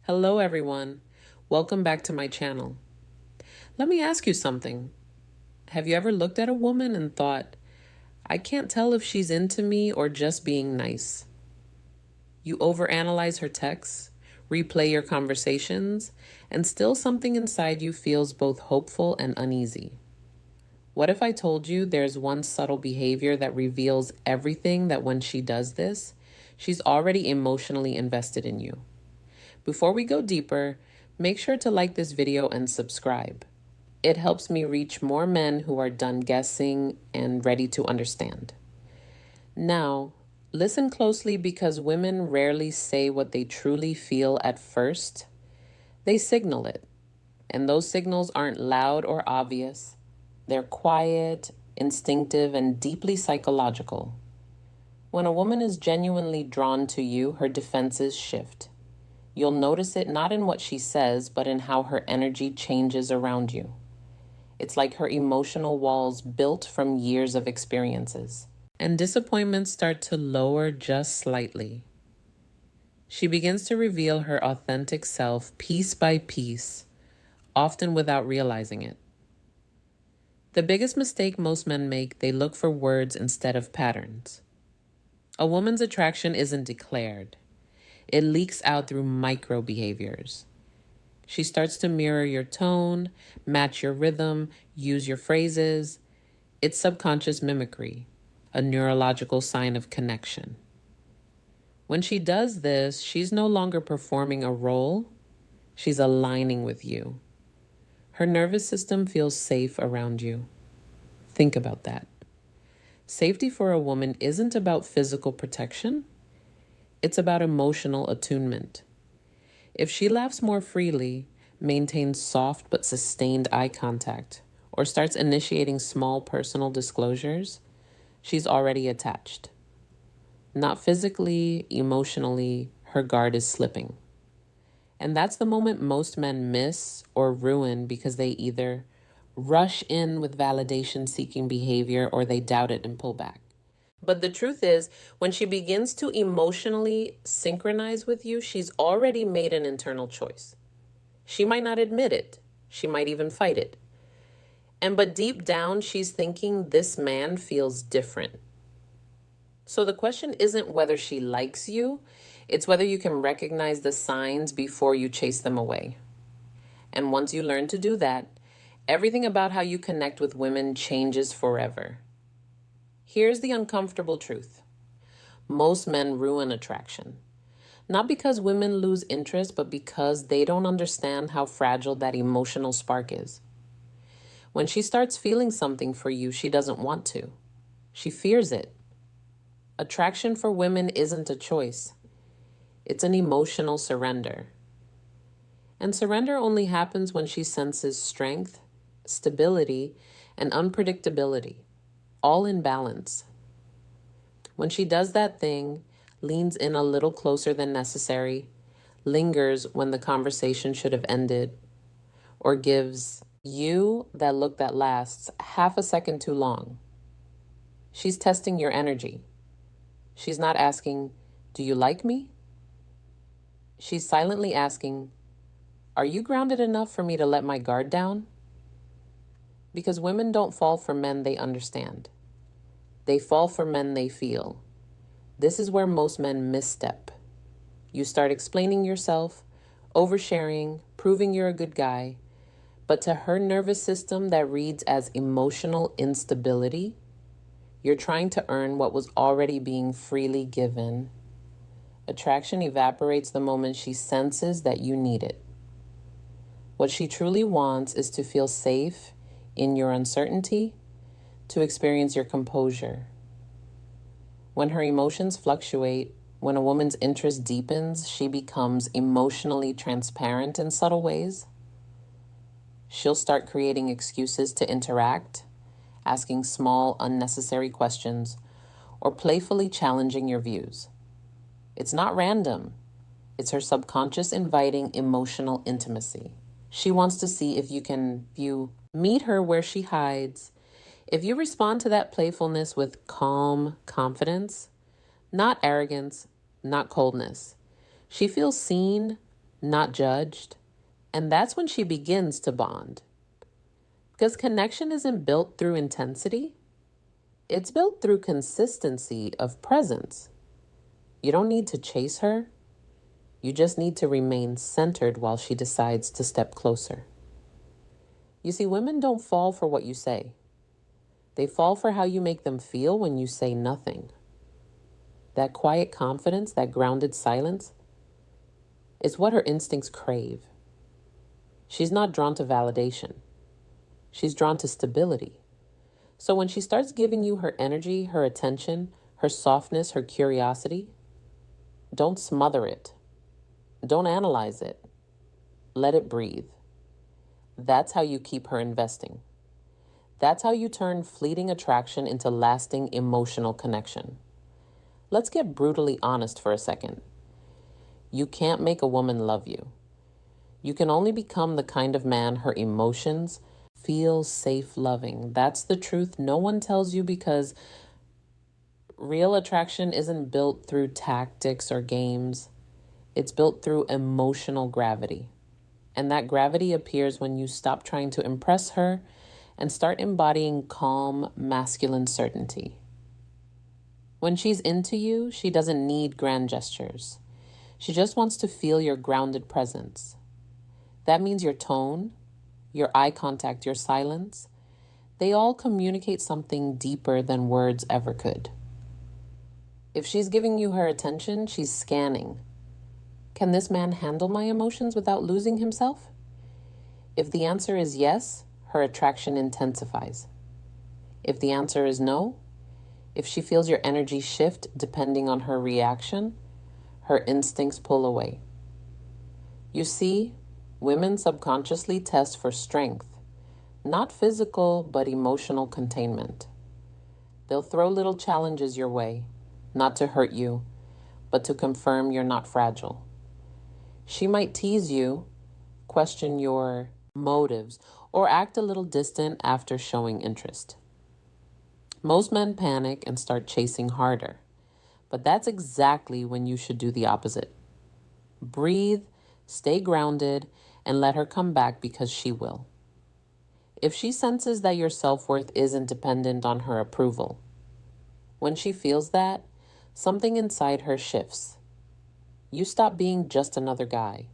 Hello everyone. Welcome back to my channel. Let me ask you something. Have you ever looked at a woman and thought, I can't tell if she's into me or just being nice? You overanalyze her texts, replay your conversations, and still something inside you feels both hopeful and uneasy. What if I told you there's one subtle behavior that reveals everything, that when she does this, she's already emotionally invested in you? Before we go deeper, make sure to like this video and subscribe. It helps me reach more men who are done guessing and ready to understand. Now, listen closely, because women rarely say what they truly feel at first. They signal it. And those signals aren't loud or obvious. They're quiet, instinctive, and deeply psychological. When a woman is genuinely drawn to you, her defenses shift. You'll notice it not in what she says, but in how her energy changes around you. It's like her emotional walls built from years of experiences. And disappointments start to lower just slightly. She begins to reveal her authentic self piece by piece, often without realizing it. The biggest mistake most men make, they look for words instead of patterns. A woman's attraction isn't declared. It leaks out through micro behaviors. She starts to mirror your tone, match your rhythm, use your phrases. It's subconscious mimicry, a neurological sign of connection. When she does this, she's no longer performing a role. She's aligning with you. Her nervous system feels safe around you. Think about that. Safety for a woman isn't about physical protection. It's about emotional attunement. If she laughs more freely, maintains soft but sustained eye contact, or starts initiating small personal disclosures, she's already attached. Not physically, emotionally, her guard is slipping. And that's the moment most men miss or ruin, because they either rush in with validation-seeking behavior or they doubt it and pull back. But the truth is, when she begins to emotionally synchronize with you, she's already made an internal choice. She might not admit it. She might even fight it. But deep down, she's thinking, this man feels different. So the question isn't whether she likes you. It's whether you can recognize the signs before you chase them away. And once you learn to do that, everything about how you connect with women changes forever. Here's the uncomfortable truth. Most men ruin attraction. Not because women lose interest, but because they don't understand how fragile that emotional spark is. When she starts feeling something for you, she doesn't want to. She fears it. Attraction for women isn't a choice. It's an emotional surrender. And surrender only happens when she senses strength, stability, and unpredictability, all in balance. When she does that thing, leans in a little closer than necessary, lingers when the conversation should have ended, or gives you that look that lasts half a second too long, she's testing your energy. She's not asking, do you like me? She's silently asking, are you grounded enough for me to let my guard down? Because women don't fall for men they understand. They fall for men they feel. This is where most men misstep. You start explaining yourself, oversharing, proving you're a good guy, but to her nervous system that reads as emotional instability, you're trying to earn what was already being freely given. Attraction evaporates the moment she senses that you need it. What she truly wants is to feel safe in your uncertainty, to experience your composure. When her emotions fluctuate, when a woman's interest deepens, she becomes emotionally transparent in subtle ways. She'll start creating excuses to interact, asking small, unnecessary questions, or playfully challenging your views. It's not random. It's her subconscious inviting emotional intimacy. She wants to see if you meet her where she hides. If you respond to that playfulness with calm confidence, not arrogance, not coldness, she feels seen, not judged. And that's when she begins to bond. Because connection isn't built through intensity, it's built through consistency of presence. You don't need to chase her. You just need to remain centered while she decides to step closer. You see, women don't fall for what you say. They fall for how you make them feel when you say nothing. That quiet confidence, that grounded silence, is what her instincts crave. She's not drawn to validation. She's drawn to stability. So when she starts giving you her energy, her attention, her softness, her curiosity, don't smother it. Don't analyze it. Let it breathe. That's how you keep her investing. That's how you turn fleeting attraction into lasting emotional connection. Let's get brutally honest for a second. You can't make a woman love you. You can only become the kind of man her emotions feel safe loving. That's the truth no one tells you, because real attraction isn't built through tactics or games. It's built through emotional gravity. And that gravity appears when you stop trying to impress her and start embodying calm, masculine certainty. When she's into you, she doesn't need grand gestures. She just wants to feel your grounded presence. That means your tone, your eye contact, your silence, they all communicate something deeper than words ever could. If she's giving you her attention, she's scanning. Can this man handle my emotions without losing himself? If the answer is yes, her attraction intensifies. If the answer is no, if she feels your energy shift depending on her reaction, her instincts pull away. You see, women subconsciously test for strength, not physical, but emotional containment. They'll throw little challenges your way, not to hurt you, but to confirm you're not fragile. She might tease you, question your motives, or act a little distant after showing interest. Most men panic and start chasing harder, but that's exactly when you should do the opposite. Breathe, stay grounded, and let her come back, because she will. If she senses that your self-worth isn't dependent on her approval, when she feels that, something inside her shifts. You stop being just another guy,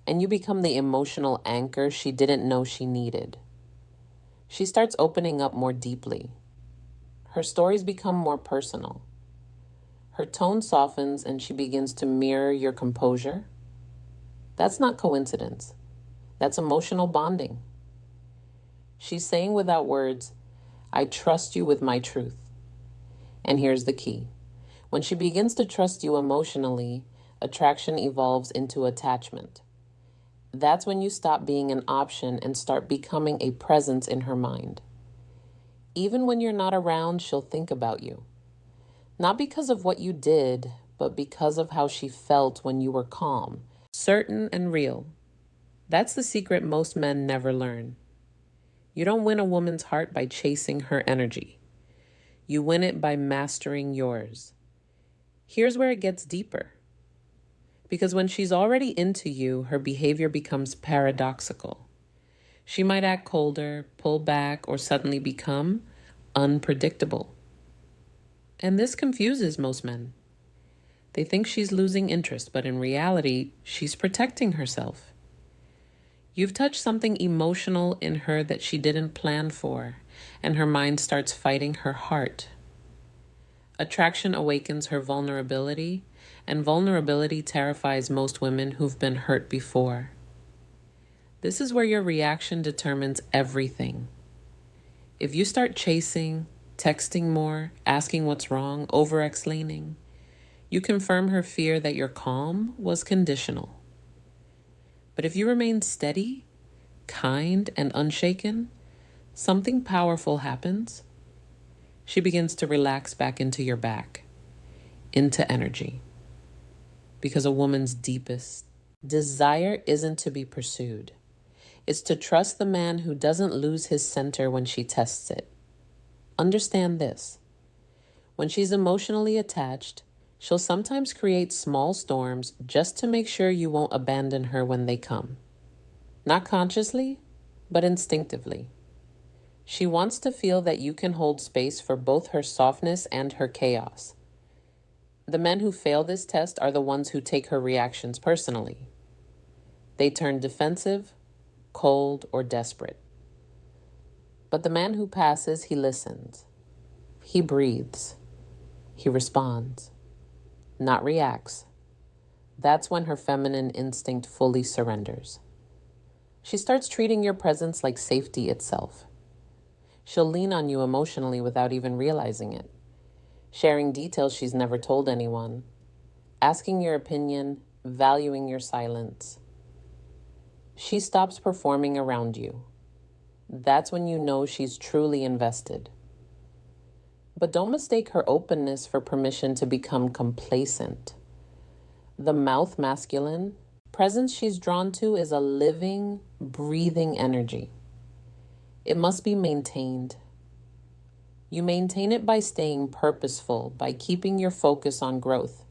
and you become the emotional anchor she didn't know she needed. She starts opening up more deeply. Her stories become more personal. Her tone softens and she begins to mirror your composure. That's not coincidence. That's emotional bonding. She's saying without words, I trust you with my truth. And here's the key. When she begins to trust you emotionally, attraction evolves into attachment. That's when you stop being an option and start becoming a presence in her mind. Even when you're not around, she'll think about you. Not because of what you did, but because of how she felt when you were calm, certain, and real. That's the secret most men never learn. You don't win a woman's heart by chasing her energy. You win it by mastering yours. Here's where it gets deeper. Because when she's already into you, her behavior becomes paradoxical. She might act colder, pull back, or suddenly become unpredictable. And this confuses most men. They think she's losing interest, but in reality, she's protecting herself. You've touched something emotional in her that she didn't plan for, and her mind starts fighting her heart. Attraction awakens her vulnerability, and vulnerability terrifies most women who've been hurt before. This is where your reaction determines everything. If you start chasing, texting more, asking what's wrong, over-explaining, you confirm her fear that your calm was conditional. But if you remain steady, kind, and unshaken, something powerful happens. She begins to relax back into your back, into energy. Because a woman's deepest desire isn't to be pursued. It's to trust the man who doesn't lose his center when she tests it. Understand this. When she's emotionally attached, She'll sometimes create small storms just to make sure you won't abandon her when they come. Not consciously, but instinctively. She wants to feel that you can hold space for both her softness and her chaos. The men who fail this test are the ones who take her reactions personally. They turn defensive, cold, or desperate. But the man who passes, he listens. He breathes. He responds, not reacts. That's when her feminine instinct fully surrenders. She starts treating your presence like safety itself. She'll lean on you emotionally without even realizing it, sharing details she's never told anyone, asking your opinion, valuing your silence. She stops performing around you. That's when you know she's truly invested. But don't mistake her openness for permission to become complacent. The mouth masculine presence she's drawn to is a living, breathing energy. It must be maintained. You maintain it by staying purposeful, by keeping your focus on growth,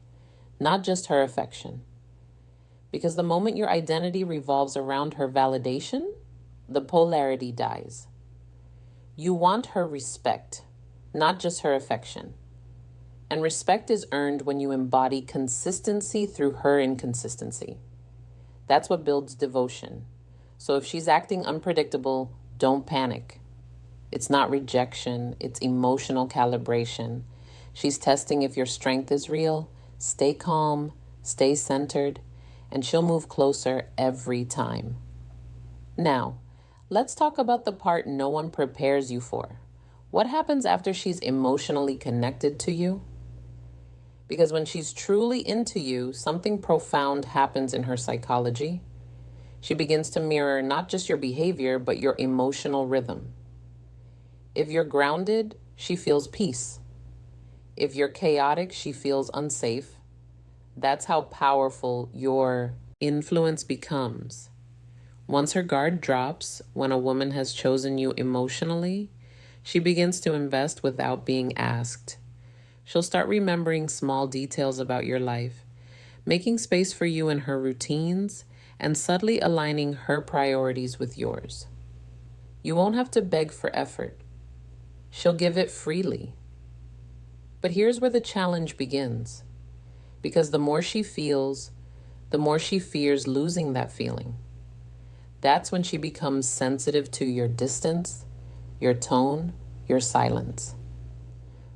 not just her affection. Because the moment your identity revolves around her validation, the polarity dies. You want her respect, not just her affection. And respect is earned when you embody consistency through her inconsistency. That's what builds devotion. So if she's acting unpredictable, don't panic. It's not rejection, it's emotional calibration. She's testing if your strength is real. Stay calm, stay centered, and she'll move closer every time. Now, let's talk about the part no one prepares you for. What happens after she's emotionally connected to you? Because when she's truly into you, something profound happens in her psychology. She begins to mirror not just your behavior, but your emotional rhythm. If you're grounded, she feels peace. If you're chaotic, she feels unsafe. That's how powerful your influence becomes. Once her guard drops, when a woman has chosen you emotionally, she begins to invest without being asked. She'll start remembering small details about your life, making space for you in her routines, and subtly aligning her priorities with yours. You won't have to beg for effort. She'll give it freely. But here's where the challenge begins. Because the more she feels, the more she fears losing that feeling. That's when she becomes sensitive to your distance, your tone, your silence.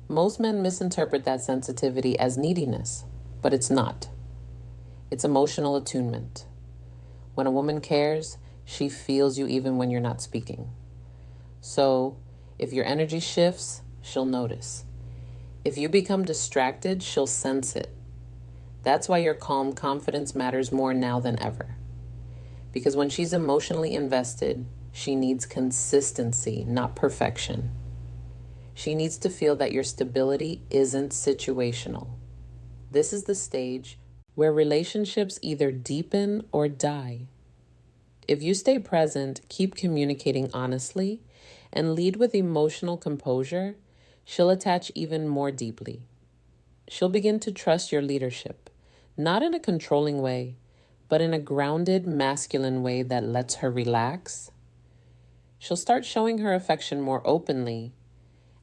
Most men misinterpret that sensitivity as neediness, but it's not. It's emotional attunement. When a woman cares, she feels you even when you're not speaking. So, if your energy shifts, she'll notice. If you become distracted, she'll sense it. That's why your calm confidence matters more now than ever. Because when she's emotionally invested, she needs consistency, not perfection. She needs to feel that your stability isn't situational. This is the stage where relationships either deepen or die. If you stay present, keep communicating honestly, and lead with emotional composure, she'll attach even more deeply. She'll begin to trust your leadership, not in a controlling way, but in a grounded, masculine way that lets her relax. She'll start showing her affection more openly,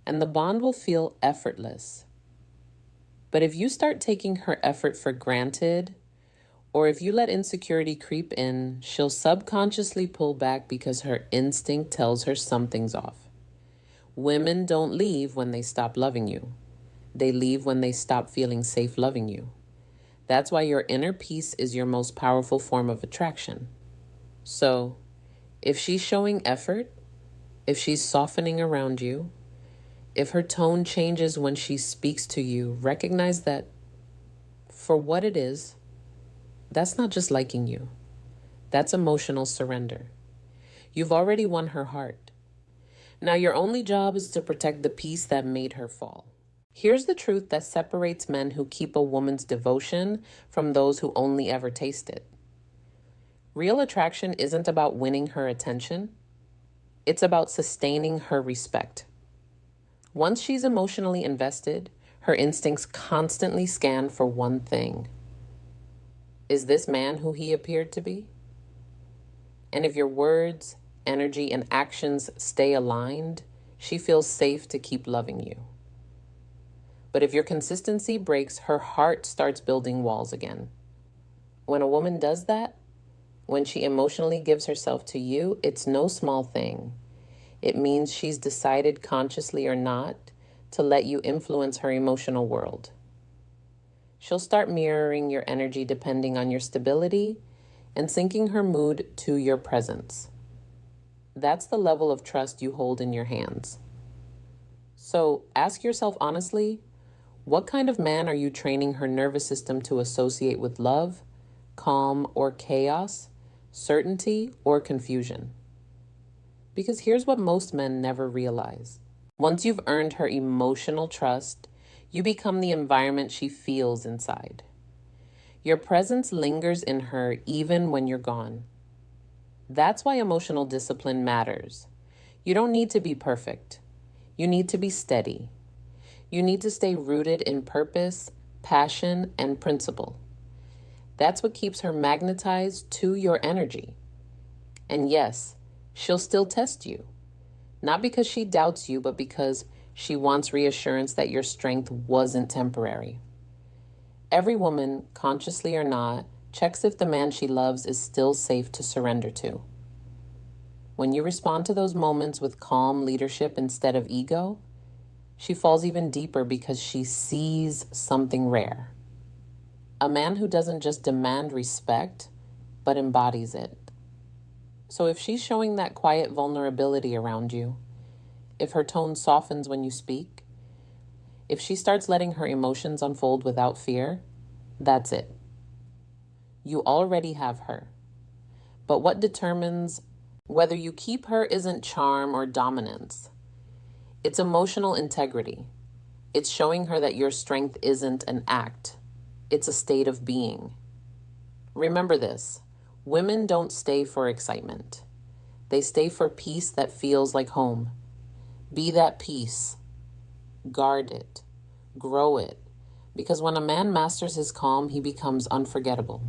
and the bond will feel effortless. But if you start taking her effort for granted, or if you let insecurity creep in, she'll subconsciously pull back because her instinct tells her something's off. Women don't leave when they stop loving you. They leave when they stop feeling safe loving you. That's why your inner peace is your most powerful form of attraction. So, if she's showing effort, if she's softening around you, if her tone changes when she speaks to you, recognize that for what it is, that's not just liking you. That's emotional surrender. You've already won her heart. Now your only job is to protect the peace that made her fall. Here's the truth that separates men who keep a woman's devotion from those who only ever taste it. Real attraction isn't about winning her attention. It's about sustaining her respect. Once she's emotionally invested, Her instincts constantly scan for one thing. Is this man who he appeared to be? And if your words, energy, and actions stay aligned, she feels safe to keep loving you. But if your consistency breaks, her heart starts building walls again. When a woman does that, when she emotionally gives herself to you, it's no small thing. It means she's decided, consciously or not, to let you influence her emotional world. She'll start mirroring your energy depending on your stability and syncing her mood to your presence. That's the level of trust you hold in your hands. So ask yourself honestly, what kind of man are you training her nervous system to associate with love, calm, or chaos, certainty, or confusion? Because here's what most men never realize. Once you've earned her emotional trust, you become the environment she feels inside. Your presence lingers in her even when you're gone. That's why emotional discipline matters. You don't need to be perfect. You need to be steady. You need to stay rooted in purpose, passion, and principle. That's what keeps her magnetized to your energy. And yes, she'll still test you. Not because she doubts you, but because she wants reassurance that your strength wasn't temporary. Every woman, consciously or not, checks if the man she loves is still safe to surrender to. When you respond to those moments with calm leadership instead of ego, she falls even deeper because she sees something rare. A man who doesn't just demand respect, but embodies it. So if she's showing that quiet vulnerability around you, if her tone softens when you speak, if she starts letting her emotions unfold without fear, that's it. You already have her. But what determines whether you keep her isn't charm or dominance. It's emotional integrity. It's showing her that your strength isn't an act. It's a state of being. Remember this. Women don't stay for excitement. They stay for peace that feels like home. Be that peace. Guard it. Grow it. Because when a man masters his calm, he becomes unforgettable.